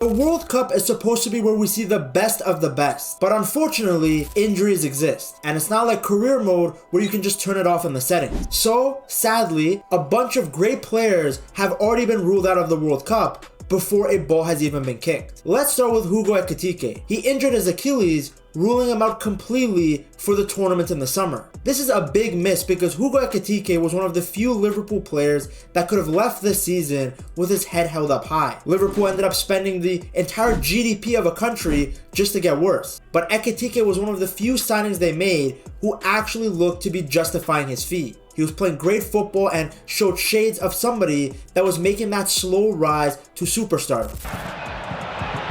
The World Cup is supposed to be where we see the best of the best, but unfortunately, injuries exist, and it's not like career mode where you can just turn it off in the settings. So, sadly, a bunch of great players have already been ruled out of the World Cup before a ball has even been kicked. Let's start with Hugo Ekitike. He injured his Achilles, ruling him out completely for the tournament in the summer. This is a big miss because Hugo Ekitike was one of the few Liverpool players that could have left this season with his head held up high. Liverpool ended up spending the entire GDP of a country just to get worse. But Ekitike was one of the few signings they made who actually looked to be justifying his fee. He was playing great football and showed shades of somebody that was making that slow rise to superstardom.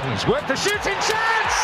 He's worked the shooting chance!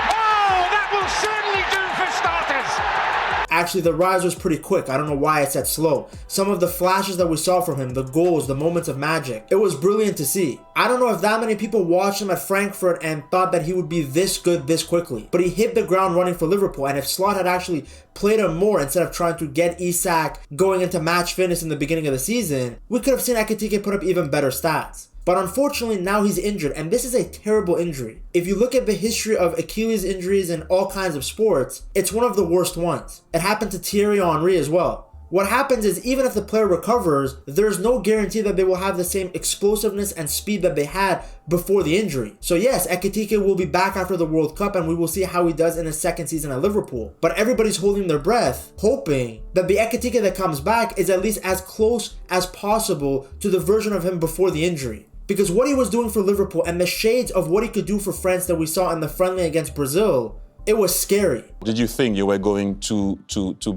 Oh, that will certainly do for starters! Actually, the rise was pretty quick. I don't know why it said slow. Some of the flashes that we saw from him, the goals, the moments of magic, it was brilliant to see. I don't know if that many people watched him at Frankfurt and thought that he would be this good this quickly, but he hit the ground running for Liverpool, and if Slot had actually played him more instead of trying to get Isak going into match fitness in the beginning of the season, we could have seen Ekitike put up even better stats. But unfortunately, now he's injured, and this is a terrible injury. If you look at the history of Achilles injuries in all kinds of sports, it's one of the worst ones. It happened to Thierry Henry as well. What happens is, even if the player recovers, there's no guarantee that they will have the same explosiveness and speed that they had before the injury. So yes, Ekitike will be back after the World Cup, and we will see how he does in his second season at Liverpool. But everybody's holding their breath, hoping that the Ekitike that comes back is at least as close as possible to the version of him before the injury. Because what he was doing for Liverpool and the shades of what he could do for France that we saw in the friendly against Brazil, it was scary. Did you think you were going to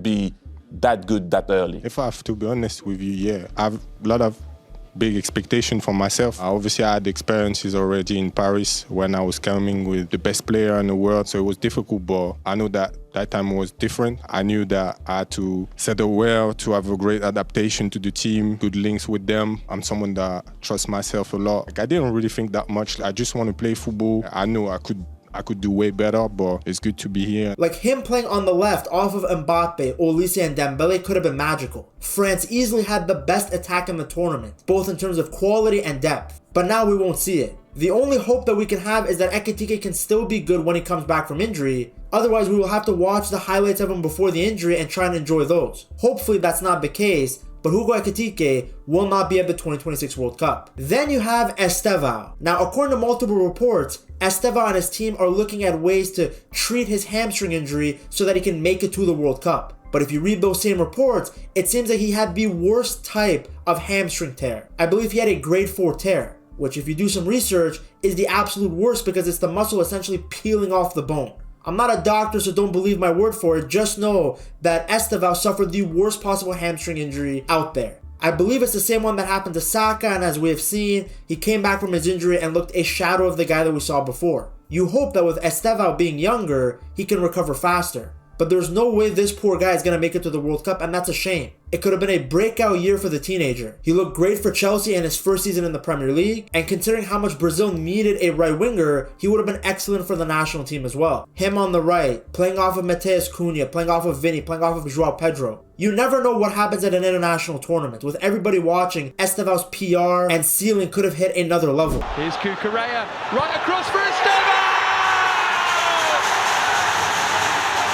be that good that early? If I have to be honest with you, yeah. I have a lot of big expectation for myself. Obviously, I had experiences already in Paris when I was coming with the best player in the world, so it was difficult, but I know that that time was different. I knew that I had to settle well, to have a great adaptation to the team, good links with them. I'm someone that trusts myself a lot. I didn't really think that much. I just want to play football. I know I could do way better, but it's good to be here. Like him playing on the left off of Mbappe, Olise and Dembele could have been magical. France easily had the best attack in the tournament, both in terms of quality and depth. But now we won't see it. The only hope that we can have is that Ekitike can still be good when he comes back from injury. Otherwise, we will have to watch the highlights of him before the injury and try and enjoy those. Hopefully that's not the case, but Hugo Ekitike will not be at the 2026 World Cup. Then you have Estevao. Now, according to multiple reports, Estevao and his team are looking at ways to treat his hamstring injury so that he can make it to the World Cup. But if you read those same reports, it seems that he had the worst type of hamstring tear. I believe he had a grade 4 tear, which if you do some research is the absolute worst because it's the muscle essentially peeling off the bone. I'm not a doctor, so don't believe my word for it. Just know that Estevao suffered the worst possible hamstring injury out there. I believe it's the same one that happened to Saka, and as we have seen, he came back from his injury and looked a shadow of the guy that we saw before. You hope that with Estevao being younger, he can recover faster. But there's no way this poor guy is going to make it to the World Cup, and that's a shame. It could have been a breakout year for the teenager. He looked great for Chelsea in his first season in the Premier League, and considering how much Brazil needed a right winger, he would have been excellent for the national team as well. Him on the right, playing off of Matheus Cunha, playing off of Vini, playing off of João Pedro. You never know what happens at an international tournament. With everybody watching, Estevao's PR and ceiling could have hit another level. Here's Cucurella, right across for Estevao!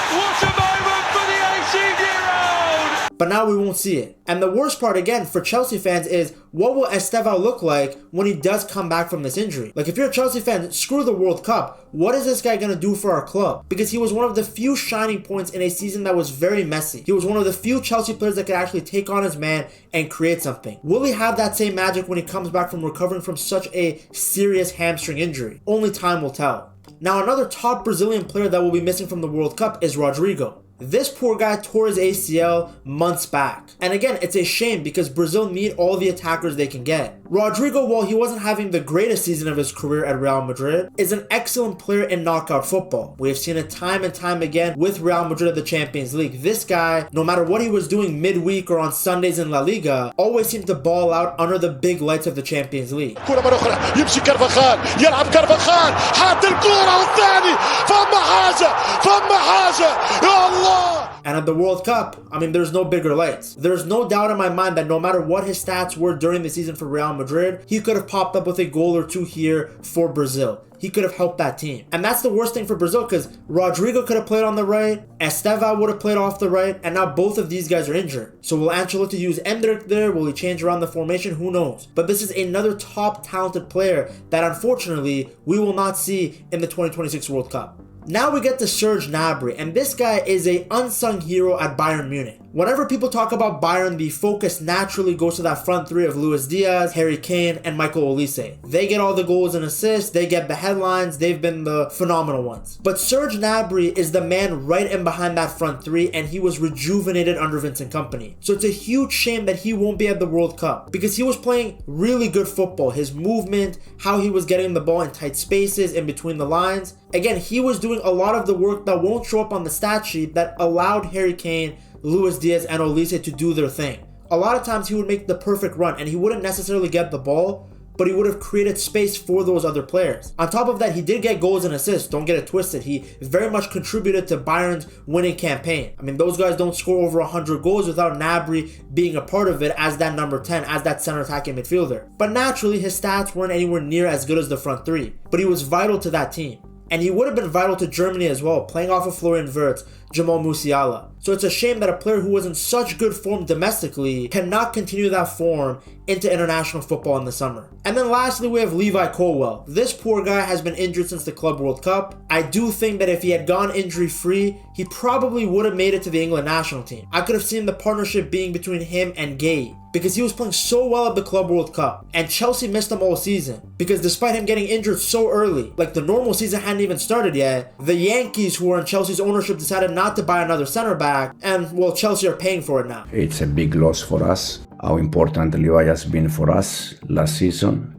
What a moment for the 18-year-old! But now we won't see it. And the worst part again for Chelsea fans is, what will Estevao look like when he does come back from this injury? Like if you're a Chelsea fan, screw the World Cup. What is this guy going to do for our club? Because he was one of the few shining points in a season that was very messy. He was one of the few Chelsea players that could actually take on his man and create something. Will he have that same magic when he comes back from recovering from such a serious hamstring injury? Only time will tell. Now, another top Brazilian player that will be missing from the World Cup is Rodrygo. This poor guy tore his ACL months back. And again, it's a shame because Brazil need all the attackers they can get. Rodrygo, while he wasn't having the greatest season of his career at Real Madrid, is an excellent player in knockout football. We have seen it time and time again with Real Madrid at the Champions League. This guy, no matter what he was doing midweek or on Sundays in La Liga, always seemed to ball out under the big lights of the Champions League. يمشي كارفاخال يلعب كارفاخال حاط الكرة والثاني فما حاجة يا الله الله. And at the World Cup, I mean, there's no bigger lights. There's no doubt in my mind that no matter what his stats were during the season for Real Madrid, he could have popped up with a goal or two here for Brazil. He could have helped that team. And that's the worst thing for Brazil, because Rodrygo could have played on the right, Estevao would have played off the right, and now both of these guys are injured. So will Ancelotti use Endrick there? Will he change around the formation? Who knows? But this is another top talented player that unfortunately we will not see in the 2026 World Cup. Now we get to Serge Gnabry, and this guy is a unsung hero at Bayern Munich. Whenever people talk about Bayern, the focus naturally goes to that front three of Luis Diaz, Harry Kane, and Michael Olise. They get all the goals and assists, they get the headlines, they've been the phenomenal ones. But Serge Gnabry is the man right in behind that front three, and he was rejuvenated under Vincent Kompany. So it's a huge shame that he won't be at the World Cup, because he was playing really good football. His movement, how he was getting the ball in tight spaces, in between the lines. Again, he was doing a lot of the work that won't show up on the stat sheet that allowed Harry Kane, Luis Diaz, and Olise to do their thing. A lot of times he would make the perfect run and he wouldn't necessarily get the ball, but he would have created space for those other players. On top of that, he did get goals and assists, don't get it twisted. He very much contributed to Bayern's winning campaign. I mean, those guys don't score over 100 goals without Gnabry being a part of it as that number 10, as that center attacking midfielder. But naturally, his stats weren't anywhere near as good as the front three, but he was vital to that team. And he would have been vital to Germany as well, playing off of Florian Wirtz, Jamal Musiala. So it's a shame that a player who was in such good form domestically cannot continue that form into international football in the summer. And then lastly, we have Levi Colwill. This poor guy has been injured since the Club World Cup. I do think that if he had gone injury-free, he probably would have made it to the England national team. I could have seen the partnership being between him and Gay, because he was playing so well at the Club World Cup, and Chelsea missed him all season, because despite him getting injured so early, like the normal season hadn't even started yet, the Yankees, who are in Chelsea's ownership, decided not to buy another center back, and well, Chelsea are paying for it now. It's a big loss for us. How important Levi has been for us last season,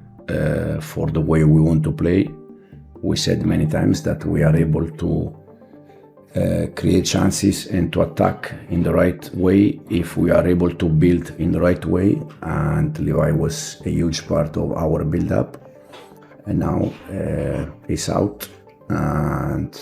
for the way we want to play. We said many times that we are able to create chances and to attack in the right way if we are able to build in the right way, and Levi was a huge part of our build-up, and now he's out, and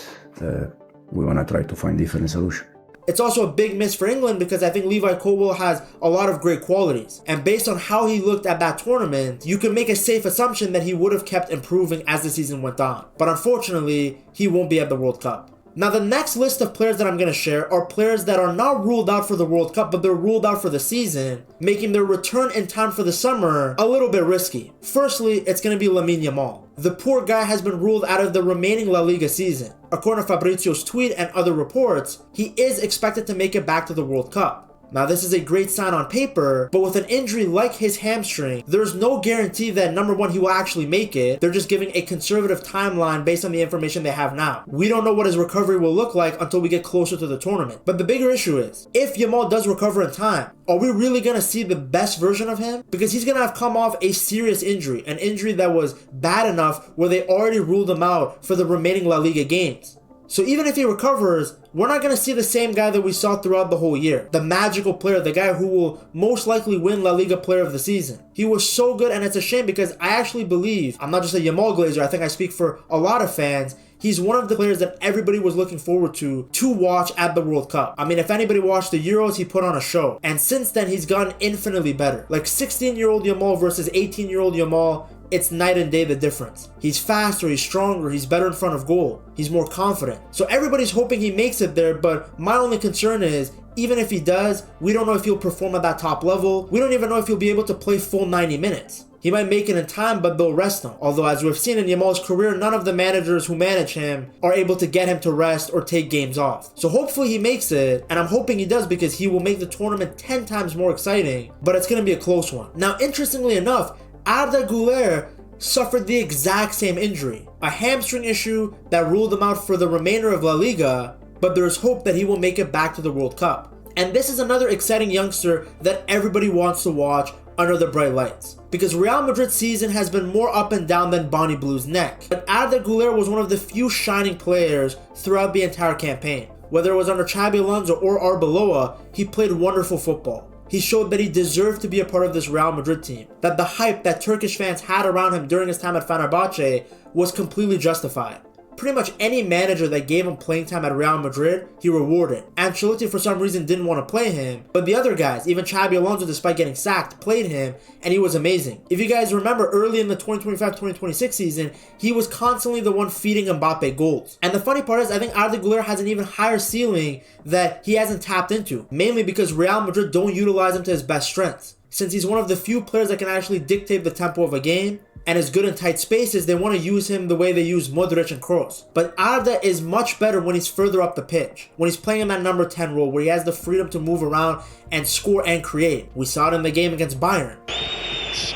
we want to try to find different solution. It's also a big miss for England, because I think Levi Colwill has a lot of great qualities. And based on how he looked at that tournament, you can make a safe assumption that he would have kept improving as the season went on. But unfortunately, he won't be at the World Cup. Now, the next list of players that I'm going to share are players that are not ruled out for the World Cup, but they're ruled out for the season, making their return in time for the summer a little bit risky. Firstly, it's going to be Lamine Yamal. The poor guy has been ruled out of the remaining La Liga season. According to Fabrizio's tweet and other reports, he is expected to make it back to the World Cup. Now, this is a great sign on paper, but with an injury like his hamstring, there's no guarantee that, number one, he will actually make it. They're just giving a conservative timeline based on the information they have now. We don't know what his recovery will look like until we get closer to the tournament. But the bigger issue is, if Yamal does recover in time, are we really going to see the best version of him? Because he's going to have come off a serious injury, an injury that was bad enough where they already ruled him out for the remaining La Liga games. So even if he recovers, we're not going to see the same guy that we saw throughout the whole year. The magical player, the guy who will most likely win La Liga Player of the Season. He was so good, and it's a shame because I actually believe, I'm not just a Yamal Glazer, I think I speak for a lot of fans, he's one of the players that everybody was looking forward to watch at the World Cup. I mean, if anybody watched the Euros, he put on a show. And since then, he's gotten infinitely better. Like 16-year-old Yamal versus 18-year-old Yamal, it's night and day the difference. He's faster, he's stronger, he's better in front of goal, he's more confident. So everybody's hoping he makes it there, but my only concern is, even if he does, we don't know if he'll perform at that top level. We don't even know if he'll be able to play full 90 minutes. He might make it in time, but they'll rest him. Although, as we've seen in Yamal's career, none of the managers who manage him are able to get him to rest or take games off. So hopefully he makes it, and I'm hoping he does because he will make the tournament 10 times more exciting, but it's going to be a close one. Now, interestingly enough, Arda Guler suffered the exact same injury, a hamstring issue that ruled him out for the remainder of La Liga, but there's hope that he will make it back to the World Cup. And this is another exciting youngster that everybody wants to watch under the bright lights, because Real Madrid's season has been more up and down than Bonnie Blue's neck. But Arda Guler was one of the few shining players throughout the entire campaign. Whether it was under Xabi Alonso or Arbeloa, he played wonderful football. He showed that he deserved to be a part of this Real Madrid team, that the hype that Turkish fans had around him during his time at Fenerbahce was completely justified. Pretty much any manager that gave him playing time at Real Madrid, he rewarded. Ancelotti for some reason didn't want to play him, but the other guys, even Xabi Alonso despite getting sacked, played him, and he was amazing. If you guys remember early in the 2025-2026 season, he was constantly the one feeding Mbappe goals. And the funny part is, I think Arda Guler has an even higher ceiling that he hasn't tapped into, mainly because Real Madrid don't utilize him to his best strengths. Since he's one of the few players that can actually dictate the tempo of a game, and is good in tight spaces, they want to use him the way they use Modric and Kroos. But Arda is much better when he's further up the pitch, when he's playing in that number 10 role, where he has the freedom to move around and score and create. We saw it in the game against Bayern.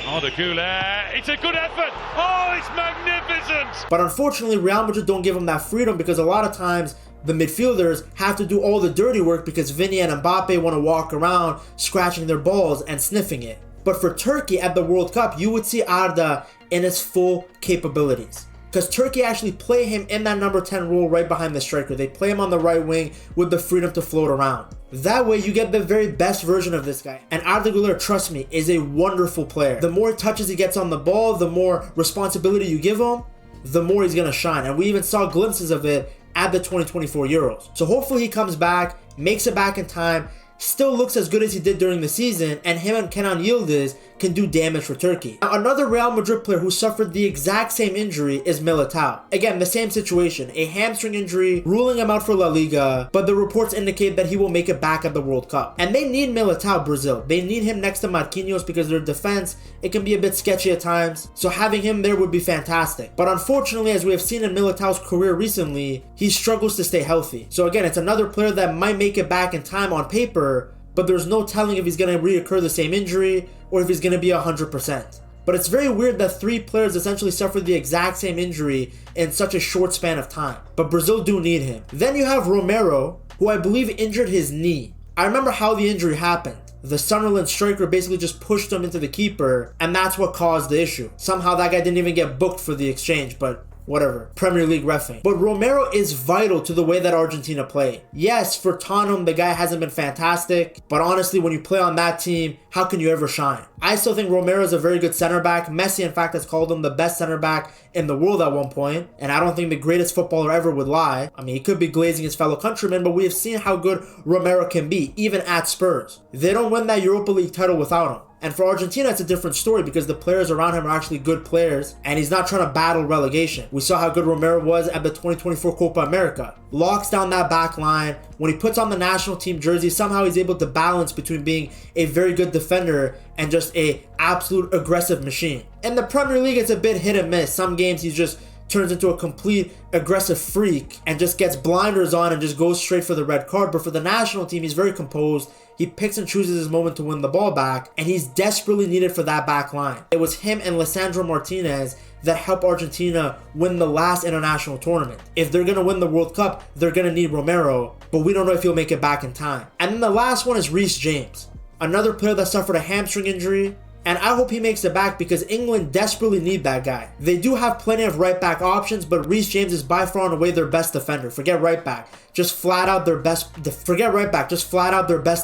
Arda Guler, it's a good effort. Oh, it's magnificent. But unfortunately, Real Madrid don't give him that freedom because a lot of times the midfielders have to do all the dirty work because Vinny and Mbappe want to walk around scratching their balls and sniffing it. But for Turkey at the World Cup, you would see Arda in his full capabilities. Because Turkey actually play him in that number 10 role right behind the striker. They play him on the right wing with the freedom to float around. That way you get the very best version of this guy. And Arda Guler, trust me, is a wonderful player. The more touches he gets on the ball, the more responsibility you give him, the more he's going to shine. And we even saw glimpses of it at the 2024 Euros. So hopefully he comes back, makes it back in time, still looks as good as he did during the season, and him and Kenan Yildiz can do damage for Turkey. Now, another Real Madrid player who suffered the exact same injury is Militao. Again, the same situation, a hamstring injury, ruling him out for La Liga, but the reports indicate that he will make it back at the World Cup. And they need Militao, Brazil. They need him next to Marquinhos because their defense, it can be a bit sketchy at times, so having him there would be fantastic. But unfortunately, as we have seen in Militao's career recently, he struggles to stay healthy. So again, it's another player that might make it back in time on paper, but there's no telling if he's going to reoccur the same injury or if he's going to be 100%. But it's very weird that three players essentially suffered the exact same injury in such a short span of time. But Brazil do need him. Then you have Romero, who I believe injured his knee. I remember how the injury happened. The Sunderland striker basically just pushed him into the keeper, and that's what caused the issue. Somehow that guy didn't even get booked for the exchange, but whatever, Premier League reffing. But Romero is vital to the way that Argentina play. Yes, for Tottenham, the guy hasn't been fantastic, but honestly, when you play on that team, how can you ever shine? I still think Romero is a very good center back. Messi, in fact, has called him the best center back in the world at one point, and I don't think the greatest footballer ever would lie. I mean, he could be glazing his fellow countrymen, but we have seen how good Romero can be, even at Spurs. They don't win that Europa League title without him. And for Argentina, it's a different story because the players around him are actually good players and he's not trying to battle relegation. We saw how good Romero was at the 2024 Copa America. Locks down that back line. When he puts on the national team jersey, somehow he's able to balance between being a very good defender and just a absolute aggressive machine. In the Premier League, it's a bit hit and miss. Some games he just turns into a complete aggressive freak and just gets blinders on and just goes straight for the red card. But for the national team, he's very composed. He picks and chooses his moment to win the ball back, and he's desperately needed for that back line. It was him and Lisandro Martinez that helped Argentina win the last international tournament. If they're going to win the World Cup, they're going to need Romero, but we don't know if he'll make it back in time. And then the last one is Reece James, another player that suffered a hamstring injury. And I hope he makes it back because England desperately need that guy. They do have plenty of right back options, but Reece James is by far and away their best defender. Forget right back. Just flat out their best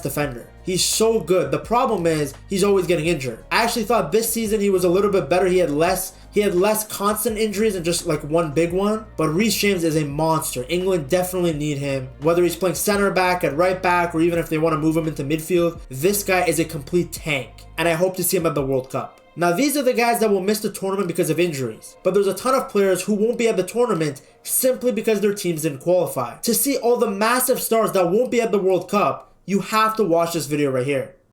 defender. He's so good. The problem is he's always getting injured. I actually thought this season he was a little bit better. He had less constant injuries and just like one big one. But Reece James is a monster. England definitely need him. Whether he's playing center back, at right back, or even if they want to move him into midfield, this guy is a complete tank. And I hope to see him at the World Cup. Now these are the guys that will miss the tournament because of injuries. But there's a ton of players who won't be at the tournament simply because their teams didn't qualify. To see all the massive stars that won't be at the World Cup, you have to watch this video right here.